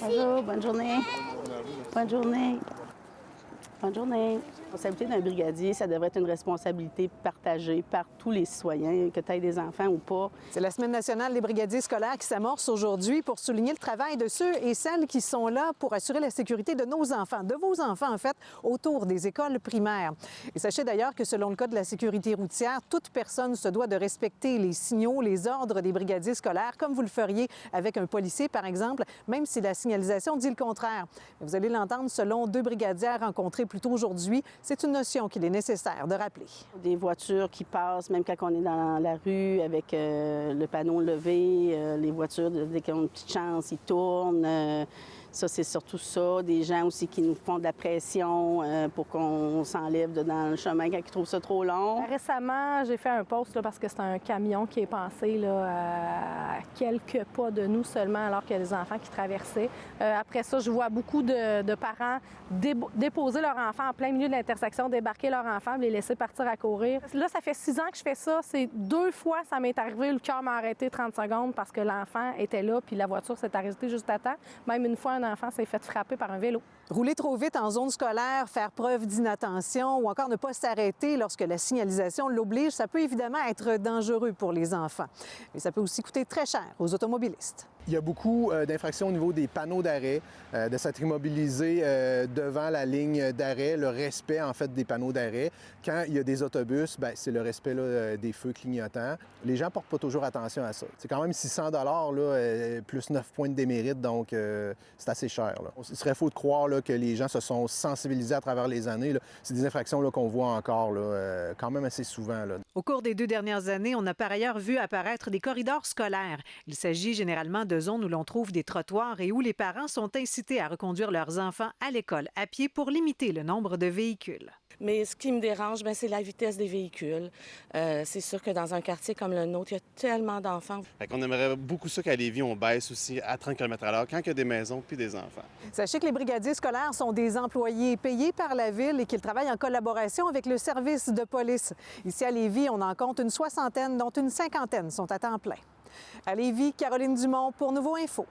Bonjour, bonne journée. Bonne journée. Bonne journée. La responsabilité d'un brigadier, ça devrait être une responsabilité partagée par tous les citoyens, que tu aies des enfants ou pas. C'est la Semaine nationale des brigadiers scolaires qui s'amorce aujourd'hui pour souligner le travail de ceux et celles qui sont là pour assurer la sécurité de nos enfants, de vos enfants en fait, autour des écoles primaires. Et sachez d'ailleurs que selon le Code de la sécurité routière, toute personne se doit de respecter les signaux, les ordres des brigadiers scolaires, comme vous le feriez avec un policier par exemple, même si la signalisation dit le contraire. Vous allez l'entendre selon deux brigadières rencontrées plus tôt aujourd'hui. C'est une notion qu'il est nécessaire de rappeler. Des voitures qui passent, même quand on est dans la rue avec le panneau levé, les voitures, dès qu'ils ont une petite chance, ils tournent. Ça, c'est surtout ça. Des gens aussi qui nous font de la pression pour qu'on s'enlève dans le chemin quand ils trouvent ça trop long. Récemment, j'ai fait un post là, parce que c'est un camion qui est passé là, à quelques pas de nous seulement alors qu'il y a des enfants qui traversaient. Après ça, je vois beaucoup de parents déposer leur enfant en plein milieu de l'intersection, débarquer leur enfant, les laisser partir à courir. Là, ça fait 6 ans que je fais ça. C'est 2 fois ça m'est arrivé. Le cœur m'a arrêté 30 secondes parce que l'enfant était là puis la voiture s'est arrêtée juste à temps. Même une fois, un enfant s'est fait frapper par un vélo. Rouler trop vite en zone scolaire, faire preuve d'inattention ou encore ne pas s'arrêter lorsque la signalisation l'oblige, ça peut évidemment être dangereux pour les enfants. Mais ça peut aussi coûter très cher aux automobilistes. Il y a beaucoup d'infractions au niveau des panneaux d'arrêt, de s'être immobilisé devant la ligne d'arrêt, le respect en fait des panneaux d'arrêt. Quand il y a des autobus, bien, c'est le respect là, des feux clignotants. Les gens ne portent pas toujours attention à ça. C'est quand même 600 $ plus 9 points de démérite, donc c'est assez cher. Là. Il serait faux de croire là, que les gens se sont sensibilisés à travers les années. Là. C'est des infractions là, qu'on voit encore là, quand même assez souvent. Là. Au cours des 2 dernières années, on a par ailleurs vu apparaître des corridors scolaires. Il s'agit généralement de zones où l'on trouve des trottoirs et où les parents sont incités à reconduire leurs enfants à l'école à pied pour limiter le nombre de véhicules. Mais ce qui me dérange, bien, c'est la vitesse des véhicules. C'est sûr que dans un quartier comme le nôtre, il y a tellement d'enfants. On aimerait beaucoup ça qu'à Lévis, on baisse aussi à 30 km/h quand il y a des maisons puis des enfants. Sachez que les brigadiers scolaires sont des employés payés par la Ville et qu'ils travaillent en collaboration avec le service de police. Ici à Lévis, on en compte une 60aine, dont une 50aine sont à temps plein. À Lévis, Caroline Dumont pour Nouveau Info.